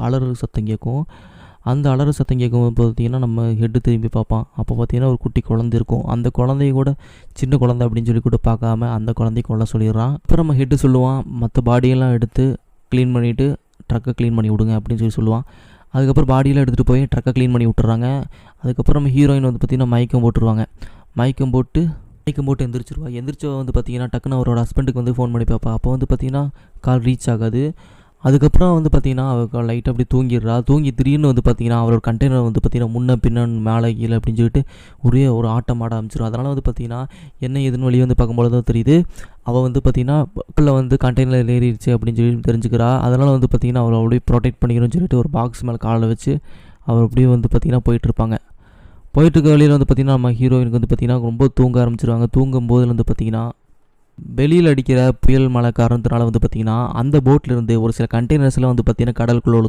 அலறல் சத்தம் கேட்கும். அந்த அலறல் சத்தம் கேட்கும்போது பார்த்தீங்கன்னா, நம்ம ஹெட்டு திரும்பி பார்ப்பான். அப்போ பார்த்தீங்கன்னா, ஒரு குட்டி குழந்தை இருக்கும். அந்த குழந்தைய கூட சின்ன குழந்தை அப்படின்னு சொல்லி கூட பார்க்காம அந்த குழந்தைய கொல்ல சொல்லிடுறான். அப்புறம் நம்ம ஹெட்டு சொல்லுவான், மற்ற பாடியெல்லாம் எடுத்து க்ளீன் பண்ணிவிட்டு ட்ரக்கை க்ளீன் பண்ணி விடுங்க அப்படின்னு சொல்லி சொல்லுவான். அதுக்கப்புறம் பாடியெல்லாம் எடுத்துகிட்டு போய் ட்ரக்கை க்ளீன் பண்ணி விட்டுறாங்க. அதுக்கப்புறம் நம்ம ஹீரோயின் வந்து பார்த்திங்கன்னா மயக்கம் போட்டுருவாங்க. மயக்கம் போட்டு எந்திரிச்சிருவா. எந்திரிச்சவ வந்து பார்த்திங்கன்னா டக்குன்னு அவரோட ஹஸ்பண்டுக்கு வந்து ஃபோன் பண்ணி பார்ப்பா. அப்போ வந்து பார்த்திங்கன்னா கால் ரீச் ஆகாது. அதுக்கப்புறம் வந்து பார்த்திங்கன்னா அவள் லைட்டாக அப்படி தூங்கிடுறா. தூங்கி திடீர்னு வந்து பார்த்திங்கன்னா அவரோட கண்டெய்னர் வந்து பார்த்திங்கன்னா முன்ன பின்ன மேலே கீழே அப்படின்னு சொல்லிட்டு ஒரே ஒரு ஆட்டம் ஆட ஆரம்பிச்சிடும். அதனால் வந்து பார்த்திங்கன்னா என்ன எதுன்னு வெளியே வந்து பார்க்கும்போது தான் தெரியுது, அவள் வந்து பார்த்திங்கன்னா பக்கத்தில் வந்து கண்டெய்னர் ஏறிடுச்சு அப்படின்னு சொல்லி தெரிஞ்சுக்கிறா. அதனால் வந்து பார்த்திங்கன்னா அவளை அப்படியே ப்ரொடெக்ட் பண்ணிக்கணும்னு சொல்லிட்டு ஒரு பாக்ஸ் மேலே காலை வச்சு அவர் அப்படியே வந்து பார்த்திங்கன்னா போயிட்டுருப்பாங்க. போயிட்டுருக்க வழியில் வந்து பார்த்திங்கன்னா நம்ம ஹீரோயினுக்கு வந்து பார்த்திங்கன்னா ரொம்ப தூங்க ஆரம்பிச்சிருவாங்க. தூங்கும்போது வந்து பார்த்திங்கன்னா வெளியில் அடிக்கிற புயல் மழை காரணத்தினால வந்து பார்த்திங்கன்னா அந்த போட்டில் இருந்து ஒரு சில கண்டெய்னர்ஸ்லாம் வந்து பார்த்திங்கன்னா கடலுக்குள்ளே விழுந்து